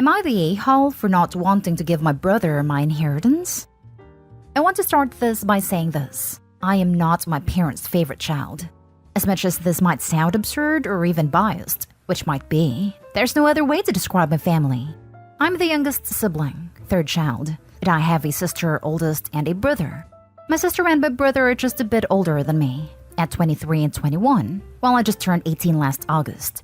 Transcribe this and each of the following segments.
Am I the a-hole for not wanting to give my brother my inheritance? I want to start this by saying this. I am not my parents' favorite child. As much as this might sound absurd or even biased, which might be, there's no other way to describe my family. I'm the youngest sibling, third child, and I have a sister, oldest, and a brother. My sister and my brother are just a bit older than me, at 23 and 21, while I just turned 18 last August.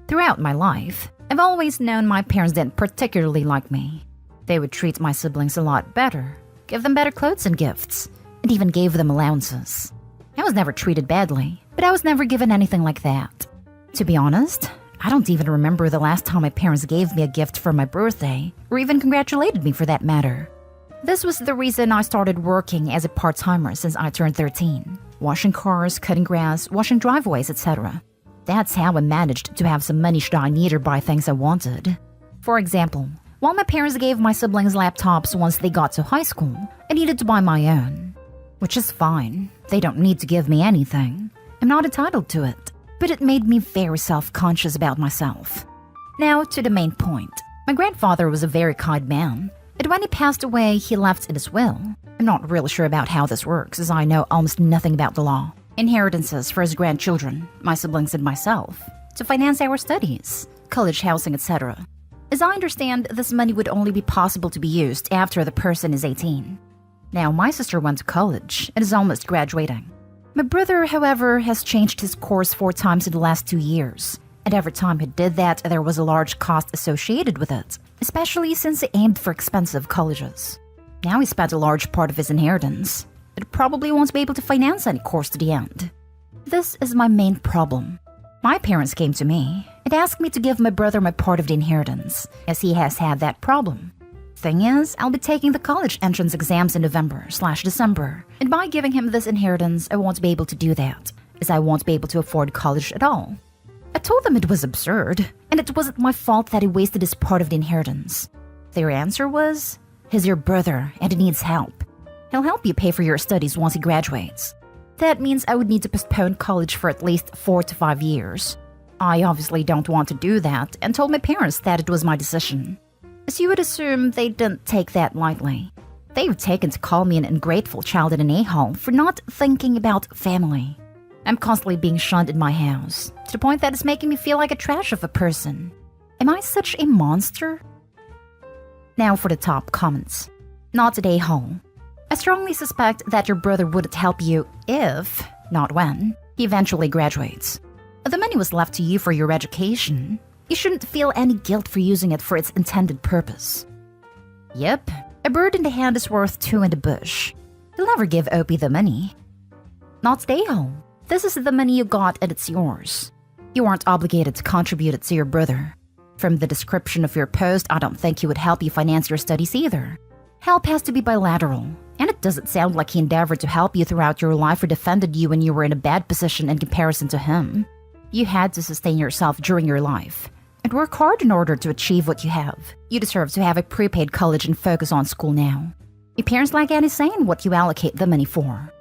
Throughout my life, I've always known my parents didn't particularly like me. They would treat my siblings a lot better, give them better clothes and gifts, and even gave them allowances. I was never treated badly, but I was never given anything like that. To be honest, I don't even remember the last time my parents gave me a gift for my birthday, or even congratulated me for that matter. This was the reason I started working as a part-timer since I turned 13, washing cars, cutting grass, washing driveways, etc. That's how I managed to have some money should I need or buy things I wanted. For example, while my parents gave my siblings laptops once they got to high school, I needed to buy my own. Which is fine. They don't need to give me anything. I'm not entitled to it. But it made me very self-conscious about myself. Now to the main point. My grandfather was a very kind man, and when he passed away, he left in his will. I'm not really sure about how this works, as I know almost nothing about the law. Inheritances for his grandchildren, my siblings and myself, to finance our studies, college housing, etc. As I understand, this money would only be possible to be used after the person is 18. Now, my sister went to college and is almost graduating. My brother, however, has changed his course 4 times in the last 2 years, and every time he did that, there was a large cost associated with it, especially since he aimed for expensive colleges. Now he spent a large part of his inheritance. It probably won't be able to finance any course to the end. This is my main problem. My parents came to me and asked me to give my brother my part of the inheritance, as he has had that problem. Thing is, I'll be taking the college entrance exams in November/December, and by giving him this inheritance, I won't be able to do that, as I won't be able to afford college at all. I told them it was absurd, and it wasn't my fault that he wasted his part of the inheritance. Their answer was, "He's your brother, and he needs help. He'll help you pay for your studies once he graduates." That means I would need to postpone college for at least 4 to 5 years. I obviously don't want to do that and told my parents that it was my decision. As you would assume, they didn't take that lightly. They've taken to call me an ungrateful child and an a-hole for not thinking about family. I'm constantly being shunned in my house, to the point that it's making me feel like a trash of a person. Am I such a monster? Now for the top comments. Not an a-hole. I strongly suspect that your brother wouldn't help you if, not when, he eventually graduates. The money was left to you for your education. You shouldn't feel any guilt for using it for its intended purpose. Yep, a bird in the hand is worth 2 in the bush. You'll never give Opie the money. Not stay home. This is the money you got and it's yours. You aren't obligated to contribute it to your brother. From the description of your post, I don't think he would help you finance your studies either. Help has to be bilateral, and it doesn't sound like he endeavored to help you throughout your life or defended you when you were in a bad position in comparison to him. You had to sustain yourself during your life, and work hard in order to achieve what you have. You deserve to have a prepaid college and focus on school now. Your parents like any saying what you allocate the money for.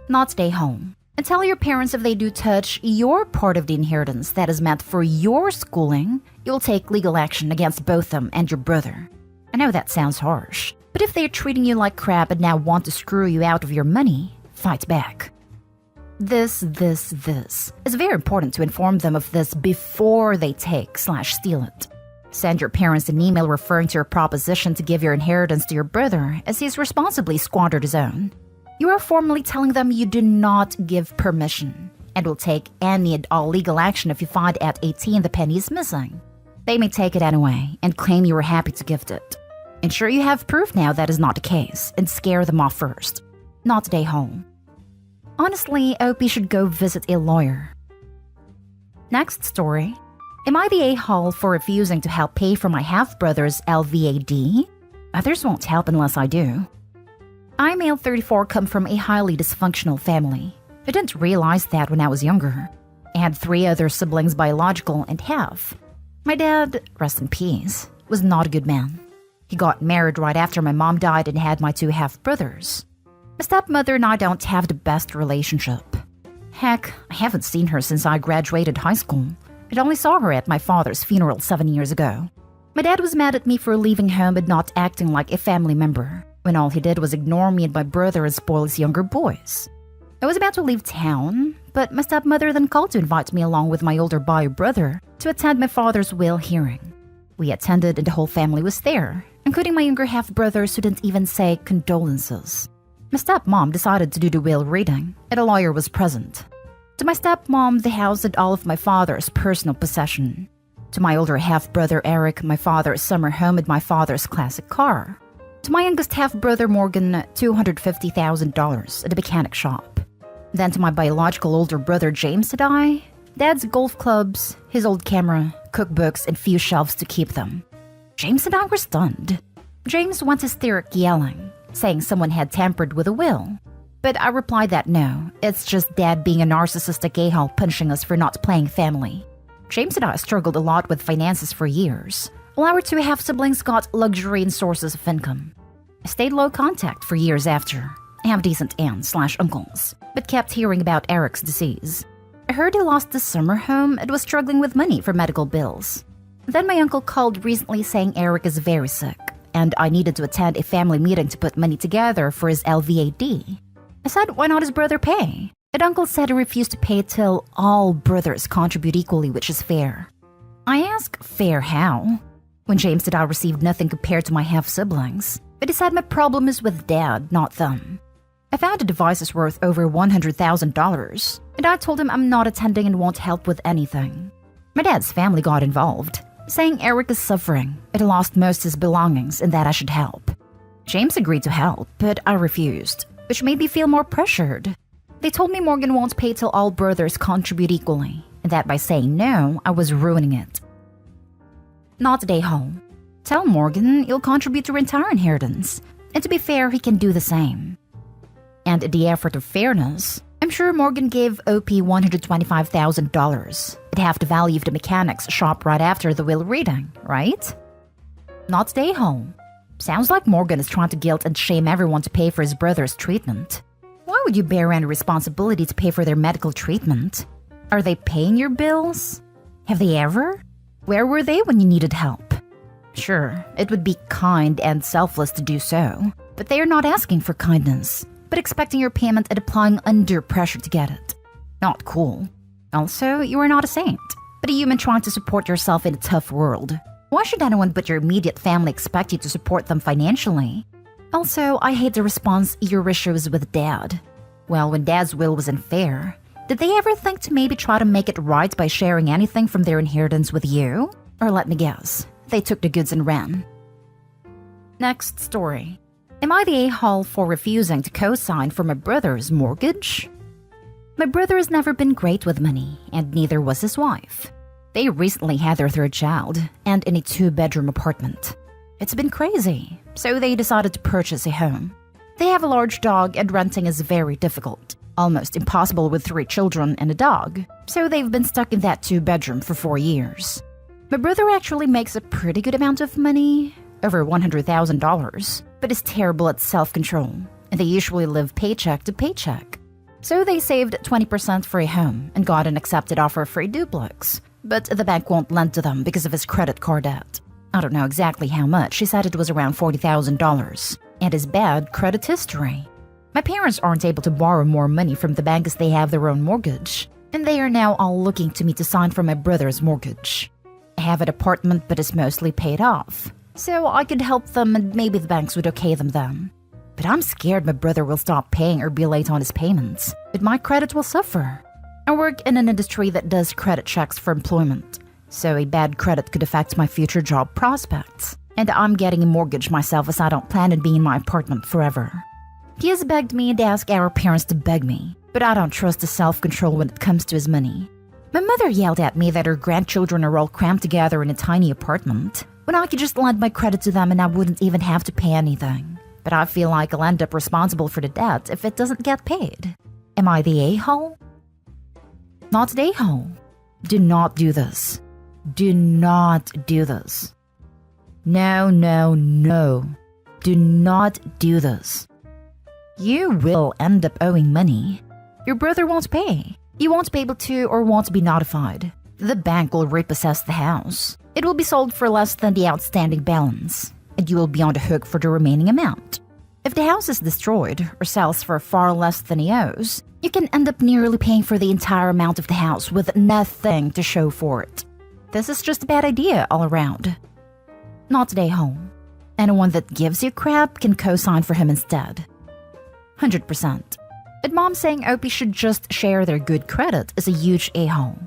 Not stay home. And tell your parents if they do touch your part of the inheritance that is meant for your schooling, you'll take legal action against both them and your brother. I know that sounds harsh, but if they're treating you like crap and now want to screw you out of your money, fight back. This is very important to inform them of this before they take/steal it. Send your parents an email referring to your proposition to give your inheritance to your brother as he's responsibly squandered his own. You are formally telling them you do not give permission and will take any and all legal action if you find at 18 the penny is missing. They may take it anyway and claim you were happy to gift it. Ensure you have proof now that is not the case and scare them off first. Not stay home. Honestly, Opie should go visit a lawyer. Next story. Am I the a-hole for refusing to help pay for my half-brother's LVAD? Others won't help unless I do. I, male 34, come from a highly dysfunctional family. I didn't realize that when I was younger. I had 3 other siblings, biological and half. My dad, rest in peace, was not a good man. He got married right after my mom died and had my 2 half-brothers. My stepmother and I don't have the best relationship. Heck, I haven't seen her since I graduated high school. I only saw her at my father's funeral 7 years ago. My dad was mad at me for leaving home and not acting like a family member, when all he did was ignore me and my brother and spoil his younger boys. I was about to leave town, but my stepmother then called to invite me along with my older bio brother to attend my father's will hearing. We attended and the whole family was there, including my younger half-brothers who didn't even say condolences. My stepmom decided to do the will reading, and a lawyer was present. To my stepmom, the house had all of my father's personal possession. To my older half-brother Eric, my father's summer home and my father's classic car. To my youngest half-brother Morgan, $250,000 at a mechanic shop. Then to my biological older brother James and I, Dad's golf clubs, his old camera, cookbooks, and few shelves to keep them. James and I were stunned. James went hysteric yelling, saying someone had tampered with a will. But I replied that no, it's just Dad being a narcissistic a-hole punishing us for not playing family. James and I struggled a lot with finances for years, while our two half-siblings got luxury and sources of income. I stayed low contact for years after. I have decent aunts/uncles, but kept hearing about Eric's disease. I heard he lost his summer home and was struggling with money for medical bills. Then my uncle called recently saying Eric is very sick, and I needed to attend a family meeting to put money together for his LVAD. I said, why not his brother pay? And uncle said he refused to pay till all brothers contribute equally, which is fair. I asked, fair how? When James said I received nothing compared to my half-siblings, but he said my problem is with Dad, not them. I found the device is worth over $100,000, and I told him I'm not attending and won't help with anything. My dad's family got involved, saying Eric is suffering, and lost most of his belongings and that I should help. James agreed to help, but I refused, which made me feel more pressured. They told me Morgan won't pay till all brothers contribute equally, and that by saying no, I was ruining it. Not today, home. Tell Morgan he'll contribute to your entire inheritance, and to be fair, he can do the same. And in the effort of fairness, I'm sure Morgan gave OP $125,000. It'd have the value of the mechanics shop right after the will reading, right? Not today, home. Sounds like Morgan is trying to guilt and shame everyone to pay for his brother's treatment. Why would you bear any responsibility to pay for their medical treatment? Are they paying your bills? Have they ever? Where were they when you needed help? Sure, it would be kind and selfless to do so, but they are not asking for kindness, but expecting your payment and applying under pressure to get it. Not cool. Also, you are not a saint, but a human trying to support yourself in a tough world. Why should anyone but your immediate family expect you to support them financially? Also, I hate the response, your issues with Dad. Well, when Dad's will was unfair, did they ever think to maybe try to make it right by sharing anything from their inheritance with you? Or let me guess, they took the goods and ran. Next story. Am I the a-hole for refusing to co-sign for my brother's mortgage? My brother has never been great with money, and neither was his wife. They recently had their third child, and in a 2-bedroom apartment. It's been crazy, so they decided to purchase a home. They have a large dog, and renting is very difficult, almost impossible with 3 children and a dog, so they've been stuck in that 2-bedroom for 4 years. My brother actually makes a pretty good amount of money, over $100,000, but is terrible at self-control, and they usually live paycheck to paycheck. So they saved 20% for a home and got an accepted offer for a duplex, but the bank won't lend to them because of his credit card debt. I don't know exactly how much, she said it was around $40,000, and his bad credit history. My parents aren't able to borrow more money from the bank as they have their own mortgage, and they are now all looking to me to sign for my brother's mortgage. I have an apartment but it's mostly paid off, so I could help them and maybe the banks would okay them then. But I'm scared my brother will stop paying or be late on his payments, but my credit will suffer. I work in an industry that does credit checks for employment, so a bad credit could affect my future job prospects. And I'm getting a mortgage myself as I don't plan on being in my apartment forever. He has begged me and asked our parents to beg me, but I don't trust his self-control when it comes to his money. My mother yelled at me that her grandchildren are all crammed together in a tiny apartment, when I could just lend my credit to them and I wouldn't even have to pay anything. But I feel like I'll end up responsible for the debt if it doesn't get paid. Am I the a-hole? Not the a-hole. Do not do this. Do not do this. No, no, no. Do not do this. You will end up owing money. Your brother won't pay. You won't be able to or won't be notified. The bank will repossess the house. It will be sold for less than the outstanding balance, and you will be on the hook for the remaining amount. If the house is destroyed or sells for far less than he owes, you can end up nearly paying for the entire amount of the house with nothing to show for it. This is just a bad idea all around. Not today, home. Anyone that gives you crap can co-sign for him instead. 100%. But mom saying Opie should just share their good credit is a huge a-hole.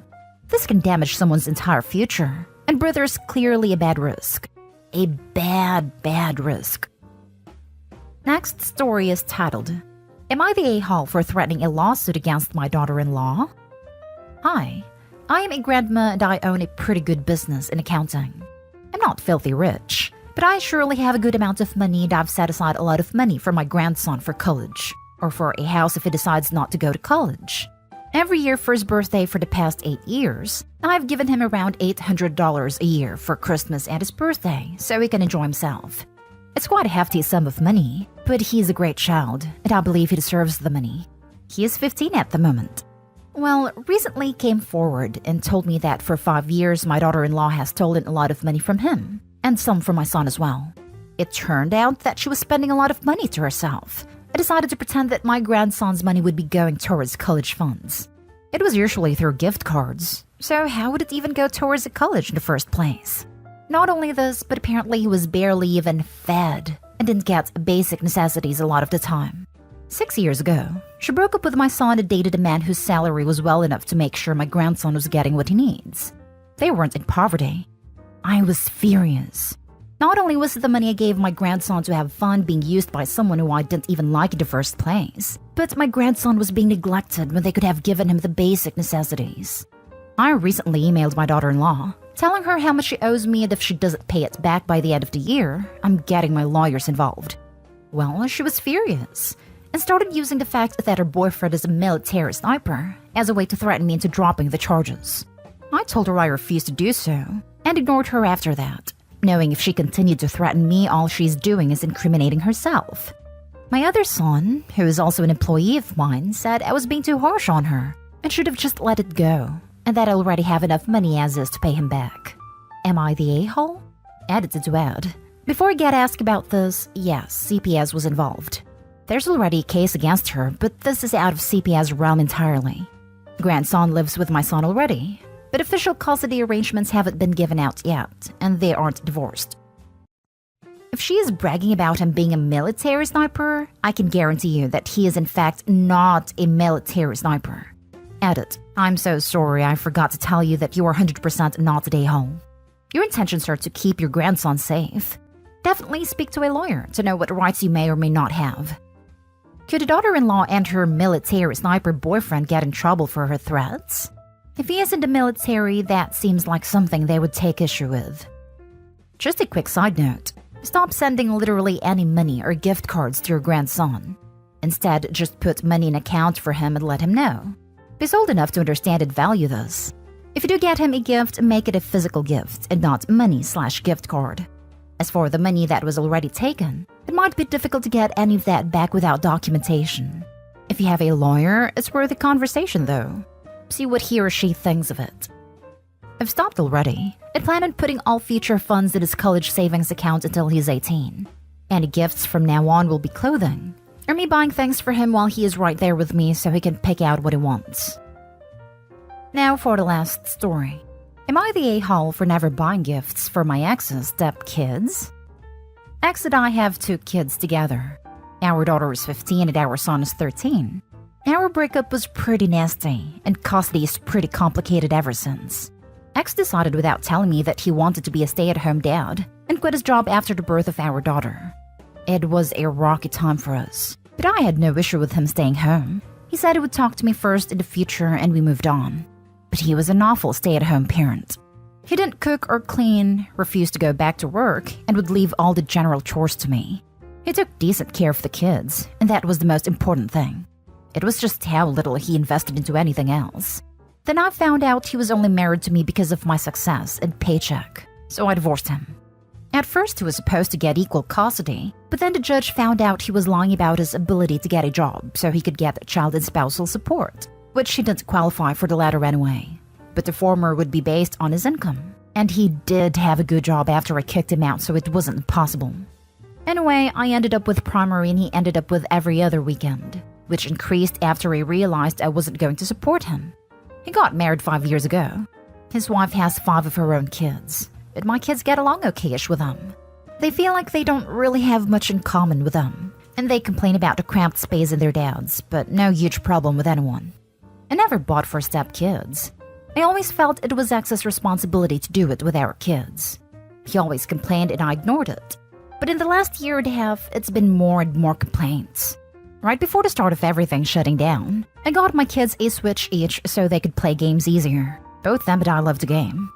This can damage someone's entire future, and brother is clearly a bad risk. A bad risk. Next story is titled, Am I the a-hole for threatening a lawsuit against my daughter-in-law? Hi, I am a grandma and I own a pretty good business in accounting. I'm not filthy rich, but I surely have a good amount of money and I've set aside a lot of money for my grandson for college, or for a house if he decides not to go to college. Every year for his birthday for the past 8 years, I've given him around $800 a year for Christmas and his birthday so he can enjoy himself. It's quite a hefty sum of money, but he's a great child, and I believe he deserves the money. He is 15 at the moment. Well, recently came forward and told me that for 5 years my daughter-in-law has stolen a lot of money from him, and some from my son as well. It turned out that she was spending a lot of money to herself. I decided to pretend that my grandson's money would be going towards college funds. It was usually through gift cards, so how would it even go towards a college in the first place? Not only this, but apparently he was barely even fed and didn't get basic necessities a lot of the time. 6 years ago, she broke up with my son and dated a man whose salary was well enough to make sure my grandson was getting what he needs. They weren't in poverty. I was furious. Not only was the money I gave my grandson to have fun being used by someone who I didn't even like in the first place, but my grandson was being neglected when they could have given him the basic necessities. I recently emailed my daughter-in-law, telling her how much she owes me and if she doesn't pay it back by the end of the year, I'm getting my lawyers involved. Well, she was furious and started using the fact that her boyfriend is a military sniper as a way to threaten me into dropping the charges. I told her I refused to do so and ignored her after that, knowing if she continued to threaten me, all she's doing is incriminating herself. My other son, who is also an employee of mine, said I was being too harsh on her and should have just let it go, and that I already have enough money as is to pay him back. Am I the a-hole? Edited to add, before I get asked about this, yes, CPS was involved. There's already a case against her, but this is out of CPS realm entirely. Grandson lives with my son already, but official custody arrangements haven't been given out yet, and they aren't divorced. If she is bragging about him being a military sniper, I can guarantee you that he is in fact not a military sniper. Edit. I'm so sorry, I forgot to tell you that you are 100% not a a-hole. Your intentions are to keep your grandson safe. Definitely speak to a lawyer to know what rights you may or may not have. Could a daughter-in-law and her military sniper boyfriend get in trouble for her threats? If he is in the military, that seems like something they would take issue with. Just a quick side note. Stop sending literally any money or gift cards to your grandson. Instead, just put money in an account for him and let him know. He's old enough to understand and value this. If you do get him a gift, make it a physical gift and not money/gift card. As for the money that was already taken, it might be difficult to get any of that back without documentation. If you have a lawyer, it's worth a conversation though. See what he or she thinks of it. I've stopped already. I plan on putting all future funds in his college savings account until he's 18. Any gifts from now on will be clothing, or me buying things for him while he is right there with me so he can pick out what he wants. Now for the last story. Am I the a-hole for never buying gifts for my ex's stepkids? Ex and I have 2 kids together. Our daughter is 15 and our son is 13. Our breakup was pretty nasty, and custody is pretty complicated ever since. Ex decided without telling me that he wanted to be a stay-at-home dad and quit his job after the birth of our daughter. It was a rocky time for us, but I had no issue with him staying home. He said he would talk to me first in the future and we moved on. But he was an awful stay-at-home parent. He didn't cook or clean, refused to go back to work, and would leave all the general chores to me. He took decent care of the kids, and that was the most important thing. It was just how little he invested into anything else. Then I found out he was only married to me because of my success and paycheck, so I divorced him. At first he was supposed to get equal custody, but then the judge found out he was lying about his ability to get a job so he could get child and spousal support, which he didn't qualify for the latter anyway. but the former would be based on his income. And he did have a good job after I kicked him out, so it wasn't possible. Anyway, I ended up with primary and he ended up with every other weekend, which increased after he realized I wasn't going to support him. He got married 5 years ago. His wife has 5 of her own kids, but my kids get along okay-ish with them. They feel like they don't really have much in common with them, and they complain about the cramped space in their dads, but no huge problem with anyone. I never bought for step-kids. I always felt it was X's responsibility to do it with our kids. He always complained and I ignored it. But in the last year and a half, it's been more and more complaints. Right before the start of everything shutting down, I got my kids a Switch each so they could play games easier. Both them and I love the game.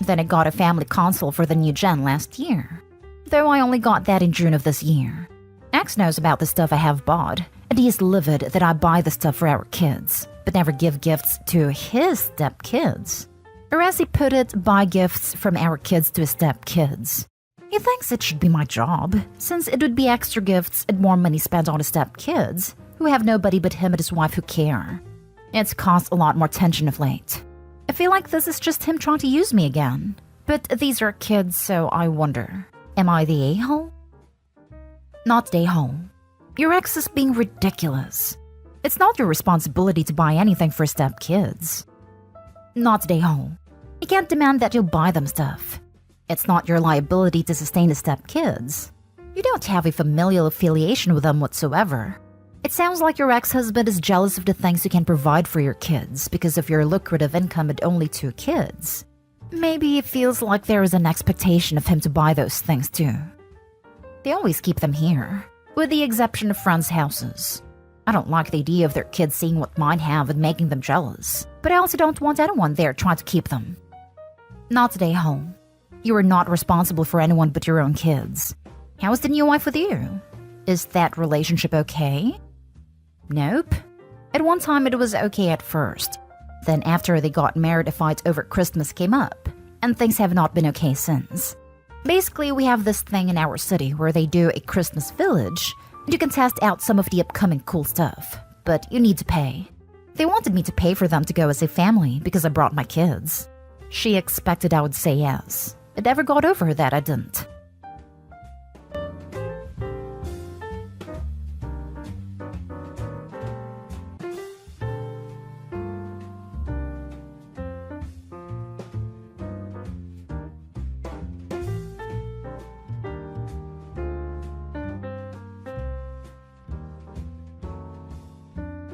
Then I got a family console for the new gen last year, though I only got that in June of this year. X knows about the stuff I have bought, and he is livid that I buy the stuff for our kids, but never give gifts to his step-kids. Or as he put it, buy gifts from our kids to his step-kids. He thinks it should be my job, since it would be extra gifts and more money spent on his step-kids, who have nobody but him and his wife who care. It's caused a lot more tension of late. I feel like this is just him trying to use me again. But these are kids, so I wonder, am I the a-hole? Not the a-hole. Your ex is being ridiculous. It's not your responsibility to buy anything for step-kids. Not the a-hole. You can't demand that you'll buy them stuff. It's not your liability to sustain the step-kids. You don't have a familial affiliation with them whatsoever. It sounds like your ex-husband is jealous of the things you can provide for your kids because of your lucrative income and only 2 kids. Maybe it feels like there is an expectation of him to buy those things too. They always keep them here, with the exception of friends' houses. I don't like the idea of their kids seeing what mine have and making them jealous, but I also don't want anyone there trying to keep them. Not today, home. You are not responsible for anyone but your own kids. How is the new wife with you? Is that relationship okay? Nope. At one time it was okay at first. Then after they got married, a fight over Christmas came up, and things have not been okay since. Basically, we have this thing in our city where they do a Christmas village, and you can test out some of the upcoming cool stuff, but you need to pay. They wanted me to pay for them to go as a family because I brought my kids. She expected I would say yes. It never got over that I didn't.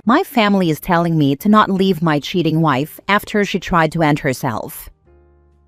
My family is telling me to not leave my cheating wife after she tried to end herself.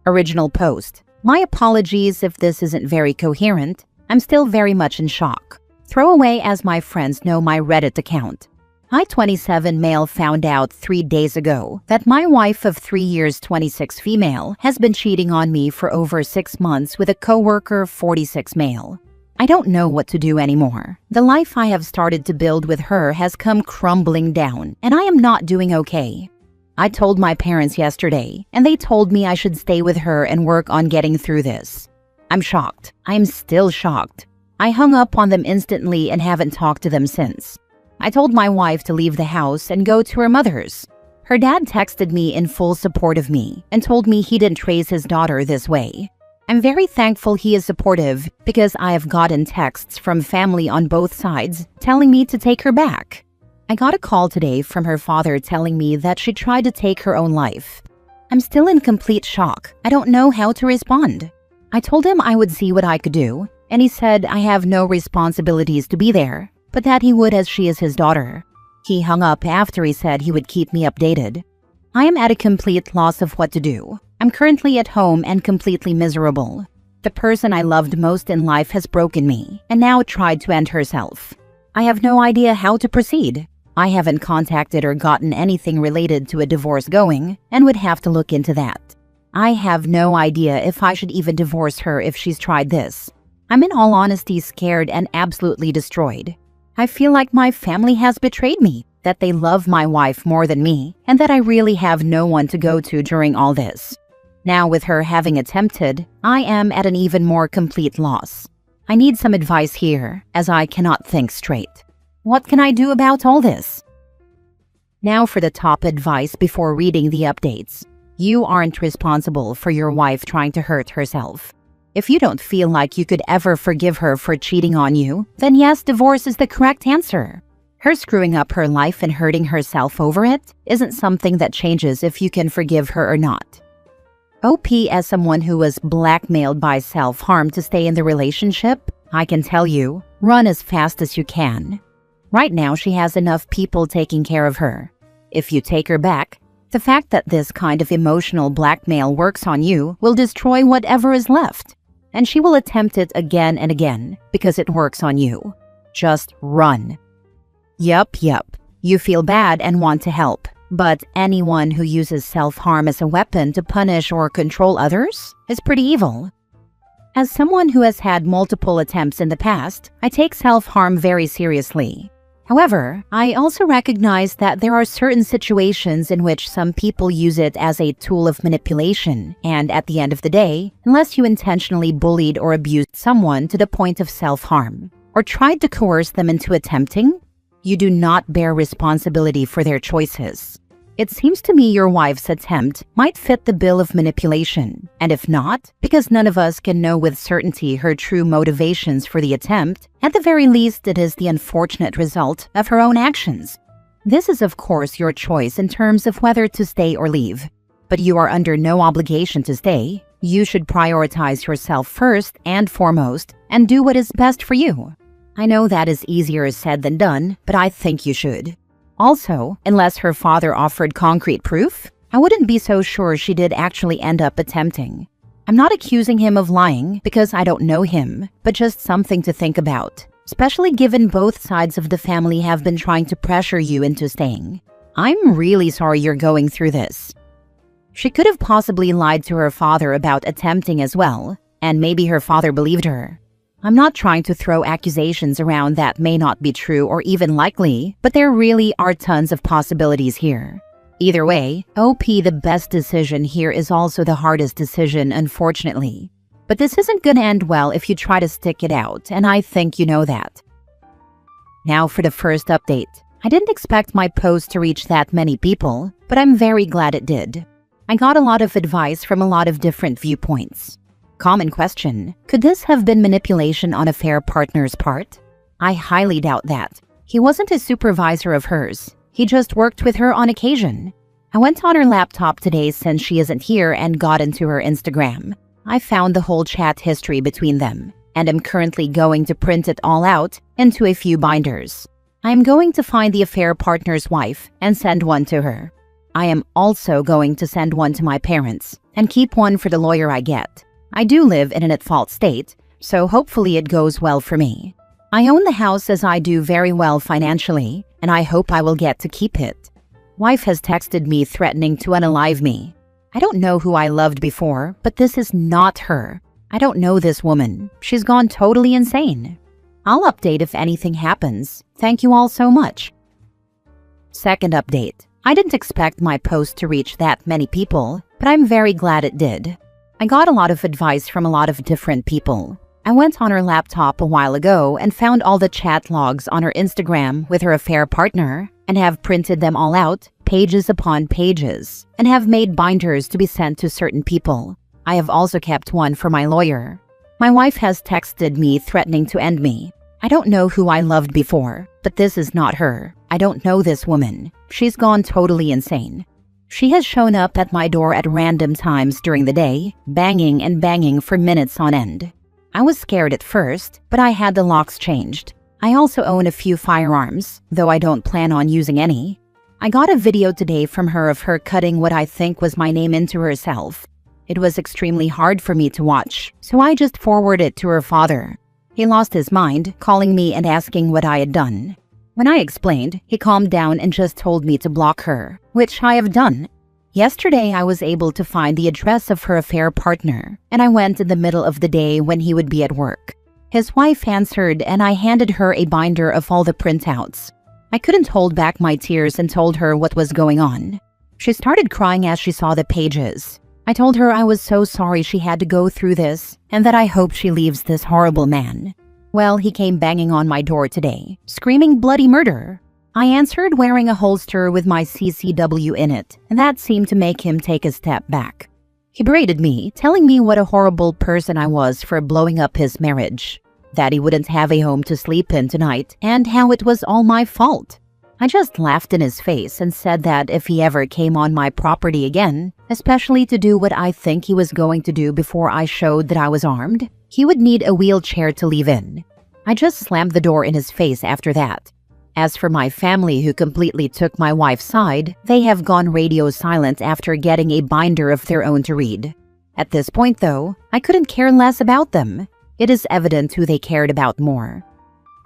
Original post. My apologies if this isn't very coherent. I'm still very much in shock. Throw away as my friends know my Reddit account. I, 27 male, found out 3 days ago that my wife of 3 years, 26 female, has been cheating on me for over 6 months with a coworker, 46 male. I don't know what to do anymore. The life I have started to build with her has come crumbling down, and I am not doing okay. I told my parents yesterday, and they told me I should stay with her and work on getting through this. I'm shocked. I'm still shocked. I hung up on them instantly and haven't talked to them since. I told my wife to leave the house and go to her mother's. Her dad texted me in full support of me and told me he didn't raise his daughter this way. I'm very thankful he is supportive because I have gotten texts from family on both sides telling me to take her back. I got a call today from her father telling me that she tried to take her own life. I'm still in complete shock. I don't know how to respond. I told him I would see what I could do, and he said I have no responsibilities to be there, but that he would as she is his daughter. He hung up after he said he would keep me updated. I am at a complete loss of what to do. I'm currently at home and completely miserable. The person I loved most in life has broken me and now tried to end herself. I have no idea how to proceed. I haven't contacted or gotten anything related to a divorce going and would have to look into that. I have no idea if I should even divorce her if she's tried this. I'm in all honesty scared and absolutely destroyed. I feel like my family has betrayed me, that they love my wife more than me, and that I really have no one to go to during all this. Now with her having attempted, I am at an even more complete loss. I need some advice here, as I cannot think straight. What can I do about all this? Now for the top advice before reading the updates. You aren't responsible for your wife trying to hurt herself. If you don't feel like you could ever forgive her for cheating on you, then yes, divorce is the correct answer. Her screwing up her life and hurting herself over it isn't something that changes if you can forgive her or not. OP, as someone who was blackmailed by self-harm to stay in the relationship, I can tell you, run as fast as you can. Right now, she has enough people taking care of her. If you take her back, the fact that this kind of emotional blackmail works on you will destroy whatever is left. And she will attempt it again and again because it works on you. Just run. Yup. You feel bad and want to help. But anyone who uses self-harm as a weapon to punish or control others is pretty evil. As someone who has had multiple attempts in the past, I take self-harm very seriously. However, I also recognize that there are certain situations in which some people use it as a tool of manipulation, and at the end of the day, unless you intentionally bullied or abused someone to the point of self-harm, or tried to coerce them into attempting, you do not bear responsibility for their choices. It seems to me your wife's attempt might fit the bill of manipulation, and if not, because none of us can know with certainty her true motivations for the attempt, at the very least it is the unfortunate result of her own actions. This is of course your choice in terms of whether to stay or leave, but you are under no obligation to stay. You should prioritize yourself first and foremost and do what is best for you. I know that is easier said than done, but I think you should. Also, unless her father offered concrete proof, I wouldn't be so sure she did actually end up attempting. I'm not accusing him of lying because I don't know him, but just something to think about, especially given both sides of the family have been trying to pressure you into staying. I'm really sorry you're going through this. She could have possibly lied to her father about attempting as well, and maybe her father believed her. I'm not trying to throw accusations around that may not be true or even likely, but there really are tons of possibilities here. Either way, OP, the best decision here is also the hardest decision, unfortunately. But this isn't gonna end well if you try to stick it out, and I think you know that. Now for the first update. I didn't expect my post to reach that many people, but I'm very glad it did. I got a lot of advice from a lot of different viewpoints. Common question: could this have been manipulation on a fair partner's part? I highly doubt that. He wasn't a supervisor of hers. He just worked with her on occasion. I went on her laptop today since she isn't here and got into her Instagram. I found the whole chat history between them, and am currently going to print it all out into a few binders. I am going to find the affair partner's wife and send one to her. I am also going to send one to my parents and keep one for the lawyer I get. I do live in an at-fault state, so hopefully it goes well for me. I own the house as I do very well financially, and I hope I will get to keep it. Wife has texted me threatening to unalive me. I don't know who I loved before, but this is not her. I don't know this woman. She's gone totally insane. I'll update if anything happens. Thank you all so much. Second update. I didn't expect my post to reach that many people, but I'm very glad it did. I got a lot of advice from a lot of different people. I went on her laptop a while ago and found all the chat logs on her Instagram with her affair partner and have printed them all out, pages upon pages, and have made binders to be sent to certain people. I have also kept one for my lawyer. My wife has texted me threatening to end me. I don't know who I loved before, but this is not her. I don't know this woman. She's gone totally insane. She has shown up at my door at random times during the day, banging and banging for minutes on end. I was scared at first, but I had the locks changed. I also own a few firearms, though I don't plan on using any. I got a video today from her of her cutting what I think was my name into herself. It was extremely hard for me to watch, so I just forwarded it to her father. He lost his mind, calling me and asking what I had done. When I explained, he calmed down and just told me to block her, which I have done. Yesterday, I was able to find the address of her affair partner, and I went in the middle of the day when he would be at work. His wife answered, and I handed her a binder of all the printouts. I couldn't hold back my tears and told her what was going on. She started crying as she saw the pages. I told her I was so sorry she had to go through this, and that I hoped she leaves this horrible man. Well, he came banging on my door today, screaming bloody murder. I answered wearing a holster with my CCW in it, and that seemed to make him take a step back. He berated me, telling me what a horrible person I was for blowing up his marriage, that he wouldn't have a home to sleep in tonight, and how it was all my fault. I just laughed in his face and said that if he ever came on my property again, especially to do what I think he was going to do before I showed that I was armed, he would need a wheelchair to leave in. I just slammed the door in his face after that. As for my family who completely took my wife's side, they have gone radio silent after getting a binder of their own to read. At this point though, I couldn't care less about them. It is evident who they cared about more.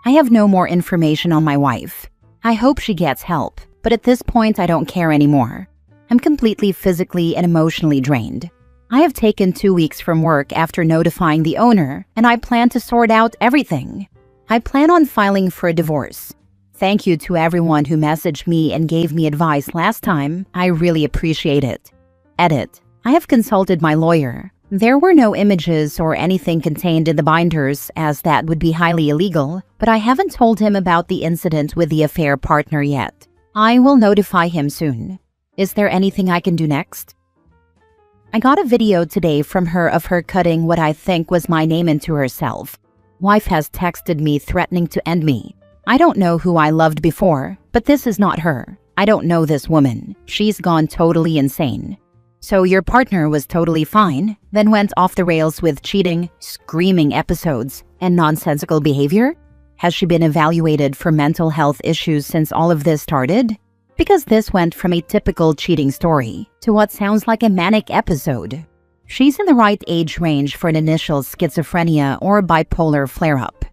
I have no more information on my wife. I hope she gets help, but at this point I don't care anymore. I'm completely physically and emotionally drained. I have taken 2 weeks from work after notifying the owner, and I plan to sort out everything. I plan on filing for a divorce. Thank you to everyone who messaged me and gave me advice last time. I really appreciate it. Edit. I have consulted my lawyer. There were no images or anything contained in the binders, as that would be highly illegal, but I haven't told him about the incident with the affair partner yet. I will notify him soon. Is there anything I can do next? I got a video today from her of her cutting what I think was my name into herself. Wife has texted me threatening to end me. I don't know who I loved before, but this is not her. I don't know this woman. She's gone totally insane. So your partner was totally fine, then went off the rails with cheating, screaming episodes, and nonsensical behavior? Has she been evaluated for mental health issues since all of this started? Because this went from a typical cheating story to what sounds like a manic episode. She's in the right age range for an initial schizophrenia or bipolar flare-up.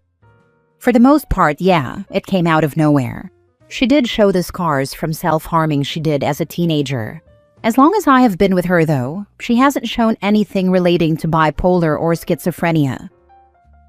For the most part, yeah, it came out of nowhere. She did show the scars from self-harming she did as a teenager. As long as I have been with her, though, she hasn't shown anything relating to bipolar or schizophrenia.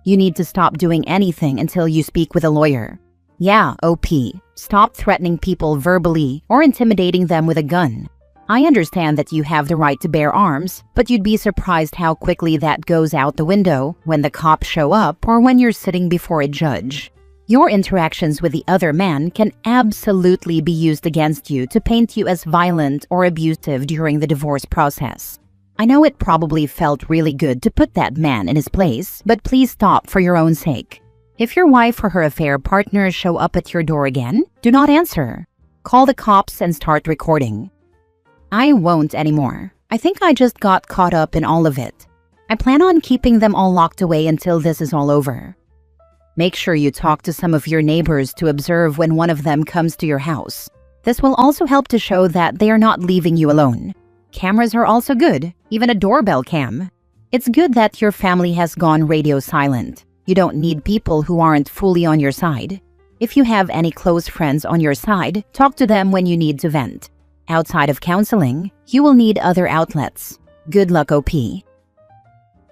You need to stop doing anything until you speak with a lawyer. Yeah, OP, stop threatening people verbally or intimidating them with a gun. I understand that you have the right to bear arms, but you'd be surprised how quickly that goes out the window when the cops show up or when you're sitting before a judge. Your interactions with the other man can absolutely be used against you to paint you as violent or abusive during the divorce process. I know it probably felt really good to put that man in his place, but please stop for your own sake. If your wife or her affair partner show up at your door again, do not answer. Call the cops and start recording. I won't anymore. I think I just got caught up in all of it. I plan on keeping them all locked away until this is all over. Make sure you talk to some of your neighbors to observe when one of them comes to your house. This will also help to show that they are not leaving you alone. Cameras are also good, even a doorbell cam. It's good that your family has gone radio silent. You don't need people who aren't fully on your side. If you have any close friends on your side, talk to them when you need to vent. Outside of counseling, you will need other outlets. Good luck, OP.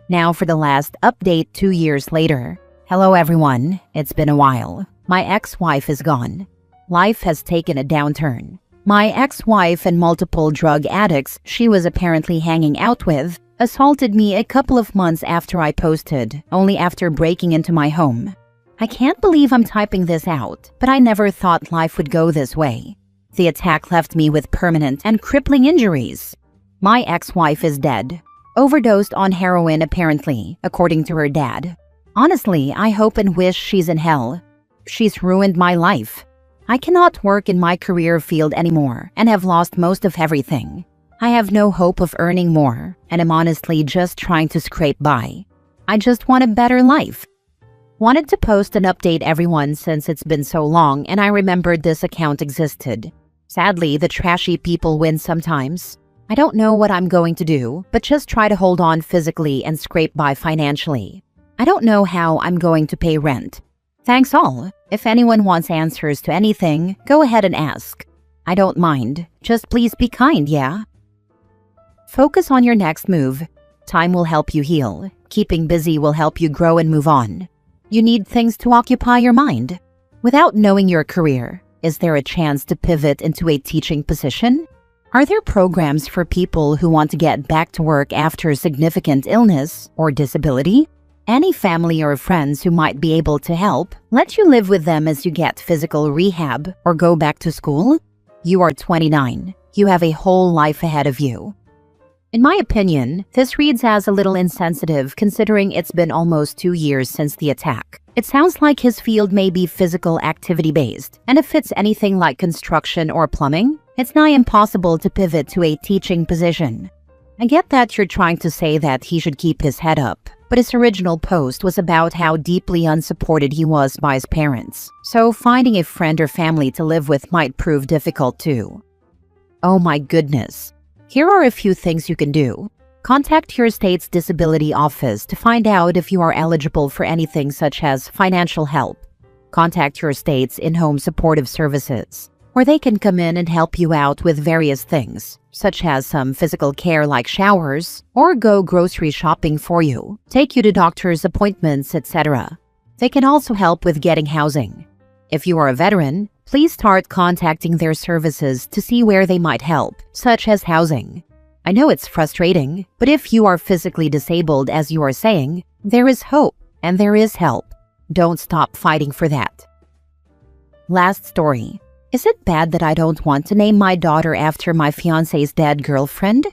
Now for the last update 2 years later. Hello everyone, it's been a while. My ex-wife is gone. Life has taken a downturn. My ex-wife and multiple drug addicts she was apparently hanging out with assaulted me a couple of months after I posted, only after breaking into my home. I can't believe I'm typing this out, but I never thought life would go this way. The attack left me with permanent and crippling injuries. My ex-wife is dead. Overdosed on heroin apparently, according to her dad. Honestly, I hope and wish she's in hell. She's ruined my life. I cannot work in my career field anymore and have lost most of everything. I have no hope of earning more, and I'm honestly just trying to scrape by. I just want a better life. Wanted to post and update everyone since it's been so long and I remembered this account existed. Sadly, the trashy people win sometimes. I don't know what I'm going to do, but just try to hold on physically and scrape by financially. I don't know how I'm going to pay rent. Thanks all. If anyone wants answers to anything, go ahead and ask. I don't mind. Just please be kind, yeah? Focus on your next move. Time will help you heal. Keeping busy will help you grow and move on. You need things to occupy your mind. Without knowing your career, is there a chance to pivot into a teaching position? Are there programs for people who want to get back to work after significant illness or disability? Any family or friends who might be able to help let you live with them as you get physical rehab or go back to school? You are 29. You have a whole life ahead of you. In my opinion, this reads as a little insensitive considering it's been almost 2 years since the attack. It sounds like his field may be physical activity-based, and if it's anything like construction or plumbing, it's nigh impossible to pivot to a teaching position. I get that you're trying to say that he should keep his head up, but his original post was about how deeply unsupported he was by his parents, so finding a friend or family to live with might prove difficult too. Oh my goodness. Here are a few things you can do. Contact your state's disability office to find out if you are eligible for anything such as financial help. Contact your state's in-home supportive services, where they can come in and help you out with various things, such as some physical care like showers, or go grocery shopping for you, take you to doctor's appointments, etc. They can also help with getting housing. If you are a veteran, please start contacting their services to see where they might help, such as housing. I know it's frustrating, but if you are physically disabled, as you are saying, there is hope and there is help. Don't stop fighting for that. Last story. Is it bad that I don't want to name my daughter after my fiancé's dead girlfriend?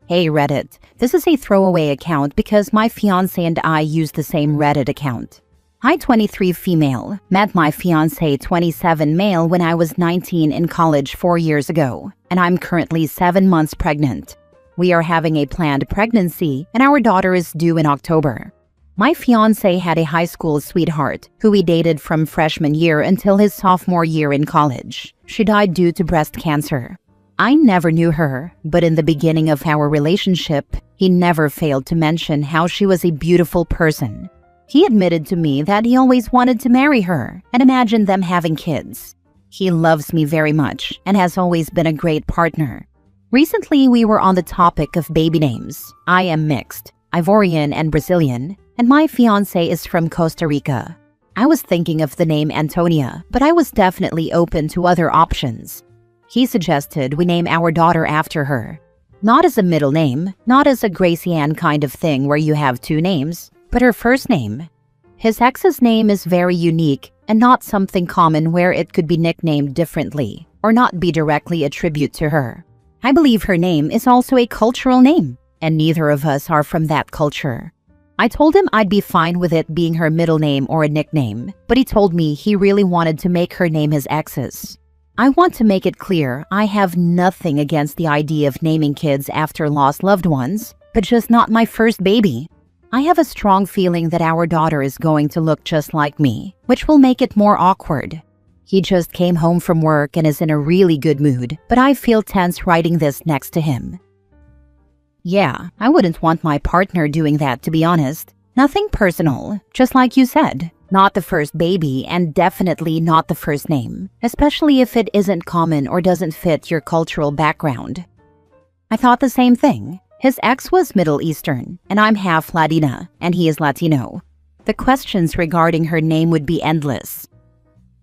Hey Reddit, this is a throwaway account because my fiancé and I use the same Reddit account. I, 23 female, met my fiancé 27 male when I was 19 in college 4 years ago, and I'm currently 7 months pregnant. We are having a planned pregnancy, and our daughter is due in October. My fiancé had a high school sweetheart who we dated from freshman year until his sophomore year in college. She died due to breast cancer. I never knew her, but in the beginning of our relationship, he never failed to mention how she was a beautiful person. He admitted to me that he always wanted to marry her and imagined them having kids. He loves me very much and has always been a great partner. Recently, we were on the topic of baby names. I am mixed, Ivorian and Brazilian, and my fiancé is from Costa Rica. I was thinking of the name Antonia, but I was definitely open to other options. He suggested we name our daughter after her. Not as a middle name, not as a Gracie Ann kind of thing where you have 2 names, but her first name. His ex's name is very unique and not something common where it could be nicknamed differently or not be directly a tribute to her. I believe her name is also a cultural name, and neither of us are from that culture. I told him I'd be fine with it being her middle name or a nickname, but he told me he really wanted to make her name his ex's. I want to make it clear I have nothing against the idea of naming kids after lost loved ones, but just not my first baby. I have a strong feeling that our daughter is going to look just like me, which will make it more awkward. He just came home from work and is in a really good mood, but I feel tense writing this next to him. Yeah, I wouldn't want my partner doing that, to be honest. Nothing personal, just like you said. Not the first baby and definitely not the first name, especially if it isn't common or doesn't fit your cultural background. I thought the same thing. His ex was Middle Eastern, and I'm half Latina, and he is Latino. The questions regarding her name would be endless.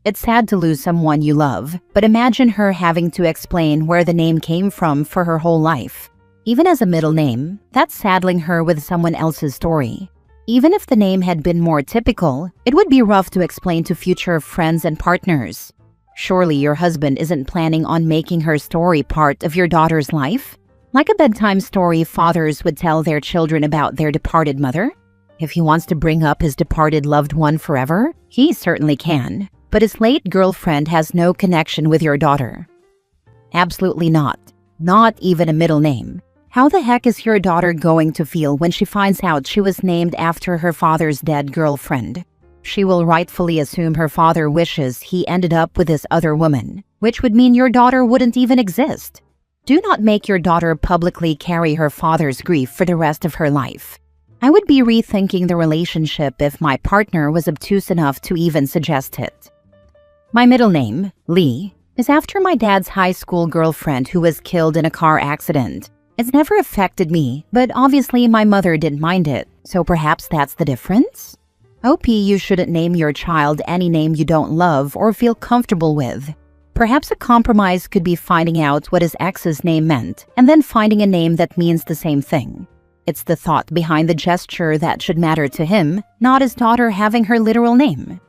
It's sad to lose someone you love, but imagine her having to explain where the name came from for her whole life. Even as a middle name, that's saddling her with someone else's story. Even if the name had been more typical, it would be rough to explain to future friends and partners. Surely your husband isn't planning on making her story part of your daughter's life? Like a bedtime story fathers would tell their children about their departed mother? If he wants to bring up his departed loved one forever, he certainly can. But his late girlfriend has no connection with your daughter. Absolutely not. Not even a middle name. How the heck is your daughter going to feel when she finds out she was named after her father's dead girlfriend? She will rightfully assume her father wishes he ended up with this other woman, which would mean your daughter wouldn't even exist. Do not make your daughter publicly carry her father's grief for the rest of her life. I would be rethinking the relationship if my partner was obtuse enough to even suggest it. My middle name, Lee, is after my dad's high school girlfriend who was killed in a car accident. It's never affected me, but obviously my mother didn't mind it, so perhaps that's the difference? OP, you shouldn't name your child any name you don't love or feel comfortable with. Perhaps a compromise could be finding out what his ex's name meant, and then finding a name that means the same thing. It's the thought behind the gesture that should matter to him, not his daughter having her literal name.